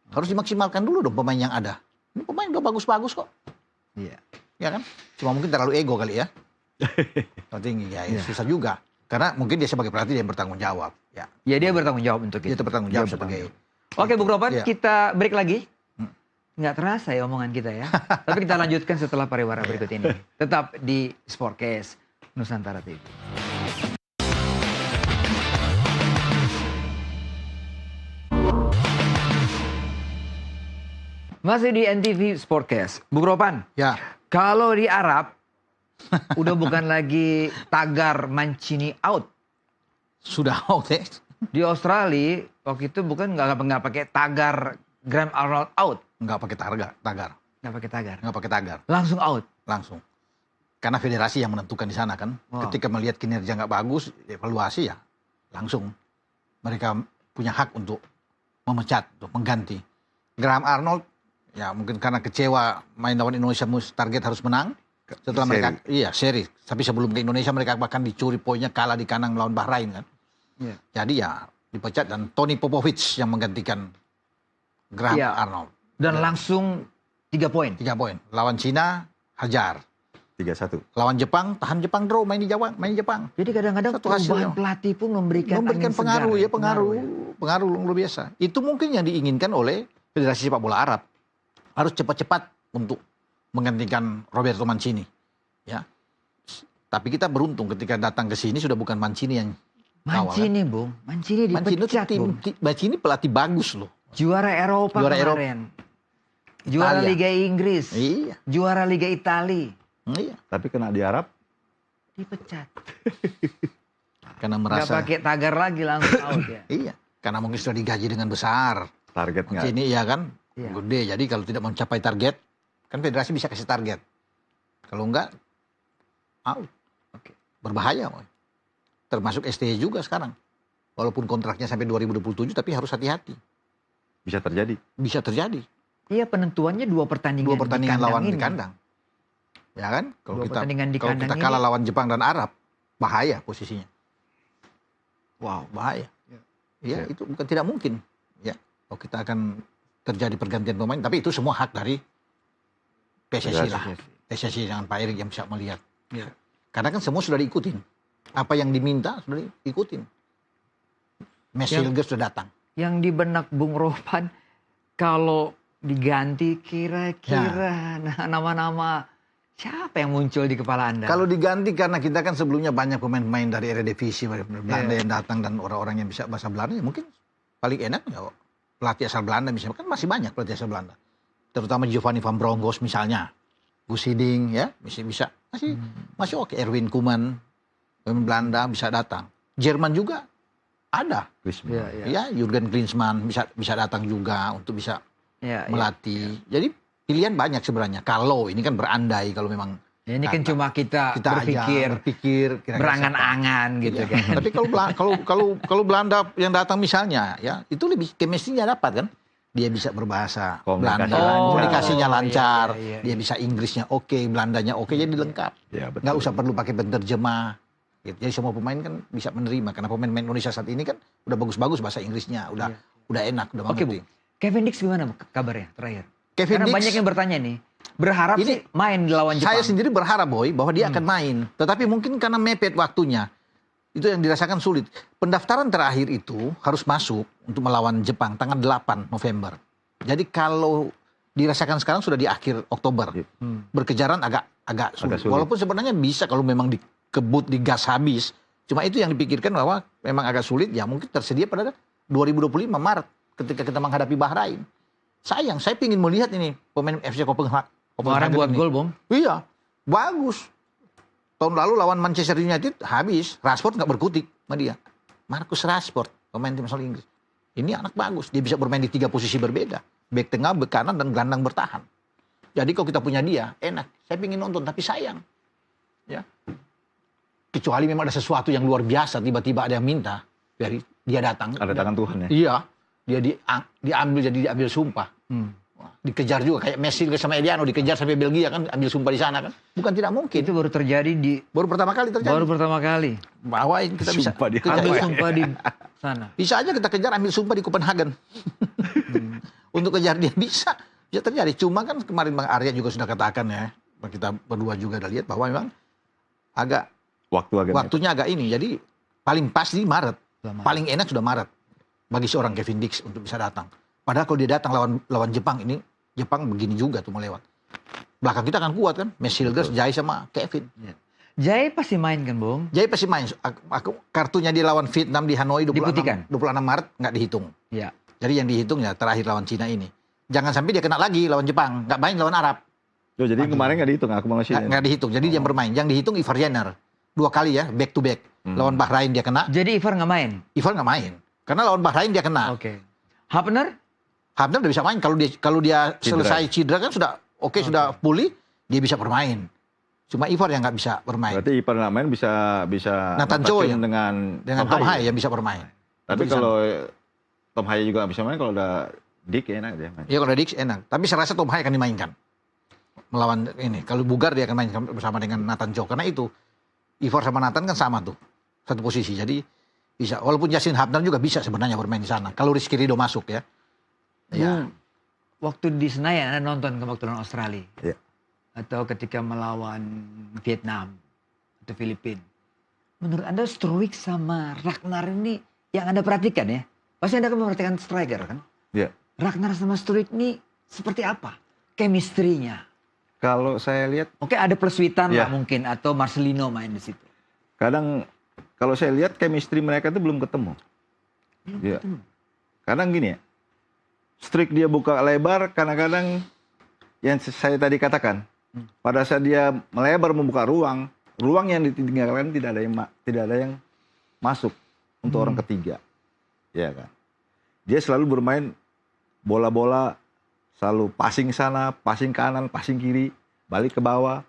Harus dimaksimalkan dulu dong pemain yang ada. Ini pemain udah bagus-bagus kok. Iya. Ya kan? Cuma mungkin terlalu ego kali ya. Tinggi ya, susah juga. Karena mungkin dia sebagai pelatih dia yang bertanggung jawab. Ya, Ya dia bertanggung jawab untuk dia itu. bertanggung jawab sebagai. Oke Bung Ropan, Iya. kita break lagi. Nggak terasa ya omongan kita ya. Tapi kita lanjutkan setelah pariwara berikut ini. Tetap di Sportcast Nusantara TV. Masih di NTV Sportcast. Bung Ropan, Ya, kalau di Arab udah bukan lagi tagar Mancini out. sudah out ya. Di Australia waktu itu bukan nggak pakai tagar Graham Arnold out, Nggak pakai tagar. nggak pakai tagar, Nggak pakai tagar. langsung out. Langsung. Karena federasi yang menentukan di sana kan. Wow. Ketika melihat kinerja nggak bagus, evaluasi ya langsung. Mereka punya hak untuk memecat, untuk mengganti. Graham Arnold, ya mungkin karena kecewa main lawan Indonesia target harus menang. Setelah mereka, seri. Tapi sebelum ke Indonesia mereka bahkan dicuri poinnya kalah di kandang lawan Bahrain kan. Iya. Jadi ya dipecat dan Tony Popovic yang menggantikan Graham Iya. Arnold. Dan langsung 3 poin. 3 poin. Lawan Cina, hajar. 3-1. Lawan Jepang, tahan Jepang draw, main di Jepang. Jadi kadang-kadang Satu hasil, perubahan ya. pelatih pun memberikan angin pengaruh segar, ya, pengaruh ya. pengaruh luar biasa. Itu mungkin yang diinginkan oleh Federasi Sepak Bola Arab. Harus cepat-cepat untuk menggantikan Roberto Mancini. Ya. Tapi kita beruntung ketika datang ke sini sudah bukan Mancini yang kawal, Mancini, Bung. Mancini kan? Mancini itu dipecat, Bung. Mancini pelatih bagus loh. Juara Eropa Juara kemarin. Juara Italia. Liga Inggris. Iya, Juara Liga Italia. iya. Tapi kena di Arab, Dipecat. Karena Nggak merasa pakai tagar lagi langsung out ya. iya, karena mungkin sudah digaji dengan besar. target nggak. Mancini iya kan, Iya. gede. Jadi kalau tidak mencapai target, kan federasi bisa kasih target. Kalau enggak, out. Oke. Berbahaya. Boy. Termasuk STY juga sekarang. Walaupun kontraknya sampai 2027, tapi harus hati-hati. Bisa terjadi. Bisa terjadi. Iya penentuannya 2 pertandingan, 2 pertandingan di kandang lawan ini. di kandang. Ya kan? Kalau 2 kita pertandingan di kalau kandang kita ini. kalah lawan Jepang dan Arab, bahaya posisinya. Wow. Bahaya. Ya. Ya, Ya. itu bukan tidak mungkin. Ya, kalau kita akan terjadi pergantian pemain, tapi itu semua hak dari PSSI lah. PSSI dengan Pak Erik yang bisa melihat. Ya. Karena kan semua sudah diikutin. Apa yang diminta sudah diikutin. Messi Yang- Hilgers sudah datang. Yang di benak Bung Ropan kalau diganti kira-kira nama-nama siapa yang muncul di kepala Anda? Kalau diganti karena kita kan sebelumnya banyak pemain-pemain dari Eredivisie Belanda yang datang dan orang-orang yang bisa bahasa Belanda, ya mungkin paling enak ya pelatih asal Belanda misalnya. Kan masih banyak pelatih asal Belanda. Terutama Giovanni van Bronckhorst misalnya. Gus Hiddink ya, bisa masih oke. Erwin Koeman pemain Belanda bisa datang. Jerman juga ada. Griezmann. Ya, ya. Ya, Jurgen Klinsmann bisa datang juga untuk bisa Ya, ya. melatih. Jadi pilihan banyak sebenarnya. Kalau ini kan berandai kalau memang Ya, ini kan cuma kita kita berpikir berpikir kira-kira berangan-angan siapa. gitu Iya. kan. Tapi kalau Belanda yang datang misalnya ya itu lebih chemistry-nya dapat kan. Dia bisa berbahasa Komunikasi Belanda, lancar. komunikasinya Oh, iya, lancar, iya, iya. dia bisa Inggrisnya oke, Belandanya oke, jadi lengkap. Ya, betul. Nggak usah perlu pakai penerjemah. Gitu. Jadi semua pemain kan bisa menerima karena pemain-pemain Indonesia saat ini kan udah bagus-bagus bahasa Inggrisnya, udah enak, udah Oke, mengerti. Bu. Kevin Dix gimana Bu, kabarnya terakhir? Kevin Karena Dix, banyak yang bertanya nih. Berharap Ini sih main lawan Jepang. saya sendiri berharap Boy bahwa dia akan main, tetapi mungkin karena mepet waktunya. Itu yang dirasakan sulit. Pendaftaran terakhir itu harus masuk untuk melawan Jepang tanggal 8 November. Jadi kalau dirasakan sekarang sudah di akhir Oktober. Hmm. Berkejaran agak sulit. sulit. Walaupun sebenarnya bisa kalau memang dikebut, digas habis. Cuma itu yang dipikirkan bahwa memang agak sulit, ya mungkin tersedia pada 2025 Maret ketika kita menghadapi Bahrain. Sayang, saya ingin melihat ini pemain FC Kemarin Copenhagen buat ini. gol, Bung. Iya, bagus. Tahun lalu lawan Manchester United habis, Rashford nggak berkutik sama dia. Marcus Rashford, pemain tim asal Inggris. Ini anak bagus, dia bisa bermain di 3 posisi berbeda. Bek tengah, bek kanan, dan gelandang bertahan. Jadi kalau kita punya dia, enak. Saya ingin nonton, tapi sayang. Ya. Kecuali memang ada sesuatu yang luar biasa, tiba-tiba ada yang minta, dari dia datang. Ada tangan Tuhan ya. Iya, dia diambil sumpah. Wah, dikejar juga kayak Messi sama Ediano dikejar sampai Belgia kan, ambil sumpah di sana kan. Bukan tidak mungkin. Itu baru terjadi Baru pertama kali terjadi. baru pertama kali. Bahwa kita bisa Sumpah di Ambil kejar. sumpah di sana. Bisa aja kita kejar ambil sumpah di Copenhagen. Untuk kejar dia bisa terjadi. Cuma kan kemarin Bang Arya juga sudah katakan ya, kita berdua juga udah lihat bahwa memang agak waktunya agak ini. Jadi paling pas di Maret. Paling enak sudah Maret bagi seorang Kevin Dix untuk bisa datang. Padahal kalau dia datang lawan Jepang ini, Jepang begini juga tuh melewat. Belakang kita akan kuat kan, Messilgers, Jai sama Kevin. Jai pasti main kan, Bung? Jai pasti main. Kartunya dia lawan Vietnam di Hanoi 26 Maret nggak dihitung. Iya. Jadi yang dihitung ya terakhir lawan Cina ini. Jangan sampai dia kena lagi lawan Jepang, nggak main lawan Arab. Oh, jadi kemarin nggak dihitung akumulasinya. Nggak dihitung. Jadi dia bermain. Yang dihitung Ivar Jenner 2 kali ya, back to back. Lawan Bahrain dia kena. Jadi Ivar nggak main? Ivar nggak main. Karena lawan Bahrain dia kena. Oke. Hapner? Hapner udah bisa main. Kalau dia selesai cedera kan sudah sudah pulih, dia bisa bermain. Cuma Ivar yang nggak bisa bermain. Berarti Ivar nggak main bisa Nathan Choi dengan Tom Hai yang bisa bermain. Tapi kalau Tom Hai juga nggak bisa main, kalau udah Dick enak dia main. Iya kalau ada Dix enak. Tapi saya rasa Tom Hai akan dimainkan melawan ini. Kalau Bugar dia akan main bersama dengan Nathan Choi. Karena itu Ivar sama Nathan kan sama tuh satu posisi. Jadi bisa. Walaupun Justin Hapner juga bisa sebenarnya bermain di sana. Kalau Rizky Ridho masuk ya. Ya. Waktu di Senayan Anda nonton ke waktu lawan Australia. Iya. Atau ketika melawan Vietnam atau Filipina. Menurut Anda Struijk sama Ragnar ini yang Anda perhatikan ya? Pasti Anda akan memperhatikan striker kan? Iya. Ragnar sama Struijk ini seperti apa? Chemistry-nya. Kalau saya lihat, Oke, ada plus Witan Iya. lah mungkin. Atau Marcelino main di situ. kadang kalau saya lihat chemistry mereka itu belum ketemu. Iya. Kadang gini ya, Struijk dia buka lebar, kadang-kadang yang saya tadi katakan, pada saat dia melebar membuka ruang yang ditinggalkan tidak ada yang masuk untuk orang ketiga, ya kan? Dia selalu bermain bola-bola, selalu passing sana, passing kanan, passing kiri, balik ke bawah,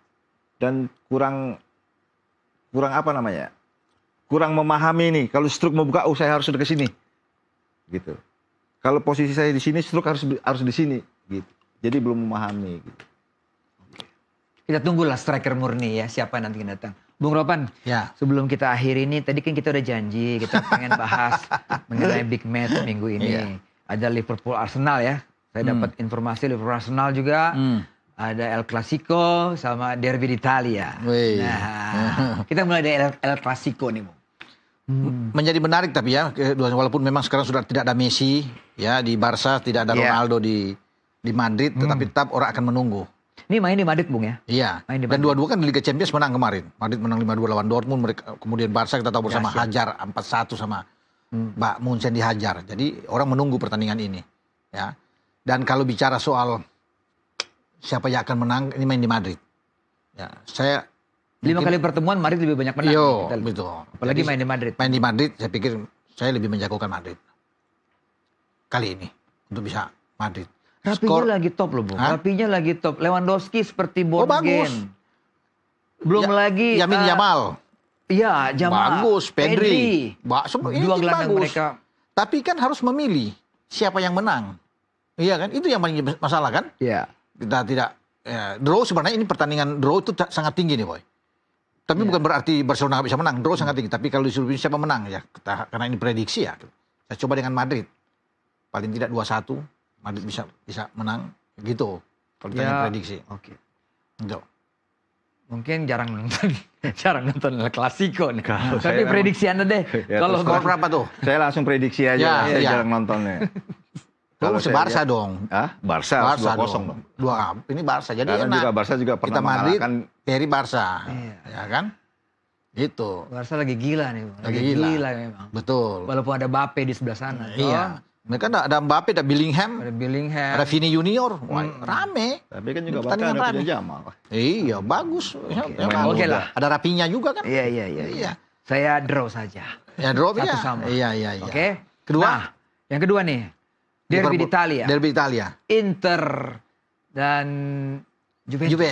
dan kurang apa namanya? Kurang memahami nih. Kalau Struijk mau buka, saya harus sudah ke sini, gitu. Kalau posisi saya di sini, Struijk harus di sini, gitu. Jadi belum memahami. Gitu. Kita tunggulah striker murni ya, siapa nanti yang datang. Bung Ropan, Ya. sebelum kita akhiri ini, tadi kan kita udah janji, kita pengen bahas mengenai big match minggu ini. Iya. Ada Liverpool Arsenal ya, saya dapat informasi Liverpool Arsenal juga. Ada El Clasico sama Derby d'Italia. Wih. Nah, kita mulai dari El Clasico nih, Bung. Menjadi menarik tapi ya, walaupun memang sekarang sudah tidak ada Messi ya di Barca, tidak ada Iya. Ronaldo di Madrid, tetapi tetap orang akan menunggu. Ini main di Madrid, Bung ya? Iya. Main di Dan Madrid. dua-dua kan di Liga Champions menang kemarin. Madrid menang 5-2 lawan Dortmund, kemudian Barca kita tahu bersama Dahsyat. hajar 4-1 sama Mbak Munchen dihajar. Jadi orang menunggu pertandingan ini, ya. Dan kalau bicara soal siapa yang akan menang, ini main di Madrid. Ya, saya 5 kali pertemuan Madrid lebih banyak menang. Yo, Kita lihat. betul. Apalagi Jadi, main di Madrid. Main di Madrid, saya pikir saya lebih menjagokan Madrid kali ini untuk bisa Madrid. Rapinya lagi top loh, Bung. Hah? Rapinya lagi top. Lewandowski seperti Oh, born bagus. again. Belum Ya- lagi Yamin Yamal. Iya, Jamal. Bagus, Pedri. Ini Dua tim gelandang bagus. mereka. Tapi kan harus memilih siapa yang menang. Iya kan? Itu yang paling masalah kan? Iya. Kita tidak draw sebenarnya ini pertandingan draw itu sangat tinggi nih, Boy. Tapi bukan berarti Barcelona nggak bisa menang. Draw sangat tinggi. Tapi kalau disuruh siapa menang ya, karena ini prediksi ya. Saya coba dengan Madrid. Paling tidak 2-1 Madrid bisa menang gitu. Kalau ditanya prediksi. Oke. Gitu. Mungkin jarang nonton El Clasico nih. Kalau Tapi saya prediksi Anda deh. Ya, Kalau Skor berapa tuh? Saya langsung prediksi aja, Ya, saya ya. jarang nontonnya. Kalau saya Barca lihat- dong. Barca, Barca 2-0 dong. dong. Ini Barca. Jadi Karena enak. juga Barca juga pernah Kita Madrid, mengalahkan. Terry Barca. Iya. Ya kan? Gitu. Barca lagi gila nih, Bung. Lagi gila. memang. Betul. Walaupun ada Mbappe di sebelah sana. Iya. Mereka ada Mbappe, ada Bellingham, Ada Bellingham. ada Vini Junior. Wah, rame. Tapi kan juga Barca Pertandingan ada rame. punya Jamal. Iya, bagus. Ya, Main bagus. Oke lah. Ada Rapinya juga kan? Iya. Iya. Saya draw saja. Ya drop Satu ya. sama. Iya. Oke. Kedua? Nah, yang kedua nih. Derby Liverpool. d'Italia. Derby Italia. Inter dan Juventus. Juve.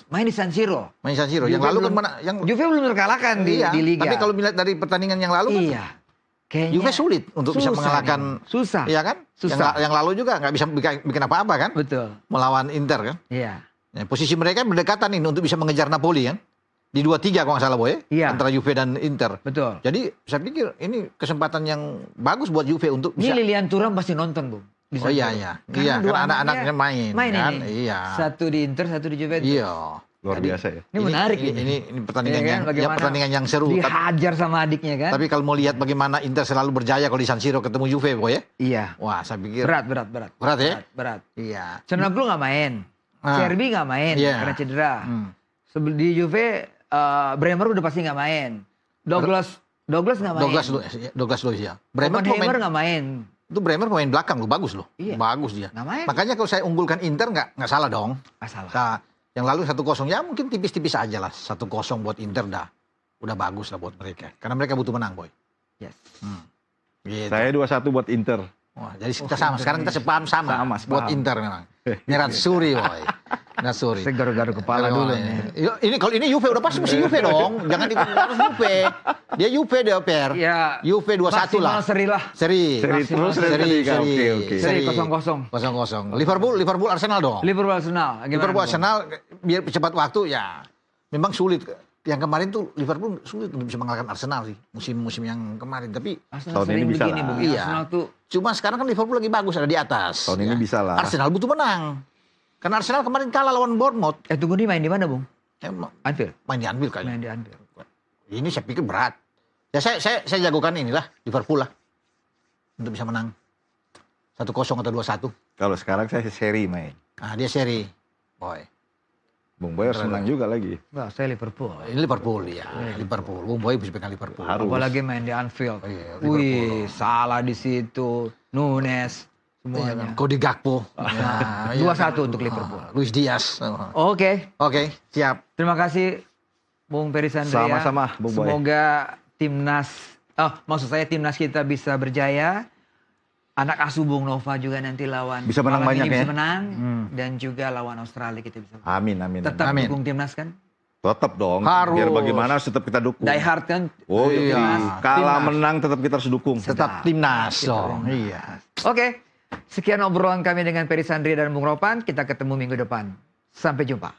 Main di San Siro. Main San Siro. Juve Yang lalu kan belum- mana? Yang Juve belum terkalahkan iya, di Liga. Tapi kalau melihat dari pertandingan yang lalu kan iya. Kayaknya Juve sulit untuk bisa susah mengalahkan. nih. Susah. Iya kan? Susah. Yang lalu juga nggak bisa bikin apa-apa kan? Betul. Melawan Inter kan? Iya. Ya, posisi mereka berdekatan ini untuk bisa mengejar Napoli kan? Di 2-3 kalau nggak salah Boy. Iya. Antara Juve dan Inter. Betul. Jadi saya pikir ini kesempatan yang bagus buat Juve untuk Ini bisa. Lilian Thuram pasti nonton, Bung. Di Oh San iya Siro. iya. Karena Iya, dua karena anak-anaknya main kan? ini. Iya. Satu di Inter, satu di Juventus. Iya. Luar Jadi, biasa ya. Ini menarik ini pertandingan Iya kan? yang Bagaimana pertandingan yang seru. Dihajar sama adiknya kan? Tapi kalau mau lihat bagaimana Inter selalu berjaya kalau di San Siro ketemu Juve, Boy ya. Iya. Wah, saya pikir Berat ya? Berat ya? Berat. Iya. Canoglu nggak main. Ah. Serbi nggak main Iya. karena cedera. Hmm. Di Juve, Bremer udah pasti nggak main. Douglas nggak main. Douglas Luiz ya. Bremer Oppenheimer pemain, nggak main. itu Bremer pemain belakang loh, bagus loh. Iya. Bagus dia. Nggak main. Makanya kalau saya unggulkan Inter nggak salah dong. Nggak salah. Nah, yang lalu 1-0 ya mungkin tipis-tipis aja lah. 1-0 buat Inter udah bagus lah buat mereka. Karena mereka butuh menang, Boy. Yes. Gitu. Saya 2-1 buat Inter. Wah, jadi kita sama. Sekarang kita sepaham sama, Sama, buat sepaham. Inter memang. Nerazzurri, Boy. Nerazzurri. Saya garu-garu kepala dulu nih. Ini kalau ini Juve udah pasti mesti Juve dong. Jangan harus Juve. Dia Juve dia Per. Ya. Juve 2-1 lah. Maksimal seri lah. Seri. Seri terus, seri ketiga. Oke. Seri 0-0. 0-0. Liverpool Arsenal dong. Liverpool Arsenal. Gimana, Liverpool Bung? Arsenal biar cepat waktu ya. Memang sulit. Yang kemarin tuh Liverpool sulit untuk bisa mengalahkan Arsenal sih musim-musim yang kemarin. Tapi Arsenal Tahun ini sering bisa begini, lah. Bung. Iya. Arsenal tuh cuma sekarang kan Liverpool lagi bagus ada di atas. Tahun ini bisa lah. Arsenal butuh menang. Karena Arsenal kemarin kalah lawan Bournemouth. tunggu nih main di mana, Bung? Anfield. Main di Anfield kayaknya. Main di Anfield. Ini saya pikir berat. Ya saya jagokan inilah Liverpool lah. Untuk bisa menang. 1-0 atau 2-1. Kalau sekarang saya seri main. Nah, dia seri. Boy. Bung Boy harus menang juga lagi. Enggak, saya Liverpool. Ini Liverpool ya. Liverpool. Bung Boy bisa pegang Liverpool. Harus. Apalagi main di Anfield. Oh iya, Wih, salah di situ. Nunes Iya, semuanya. Cody Gakpo. Nah, 2-1 untuk Liverpool. Luis Diaz. Oke, Oke, siap. terima kasih Bung Peri Sandria. Sama-sama, Bung Boy. Semoga maksud saya timnas kita bisa berjaya. Anak asuh Bung Nova juga nanti lawan Bisa menang malam banyak ini ya? bisa menang dan juga lawan Australia kita bisa. Amin, amin. Tetap Amin. dukung timnas kan? Tetap dong. Harus. Biar bagaimana tetap kita dukung. Die hard kan? Oh Iya. iya. Kalah Timnas. menang tetap kita harus dukung. Tetap timnas dong. Iya. Oke, sekian obrolan kami dengan Peri Sandria dan Bung Ropan. Kita ketemu minggu depan. Sampai jumpa.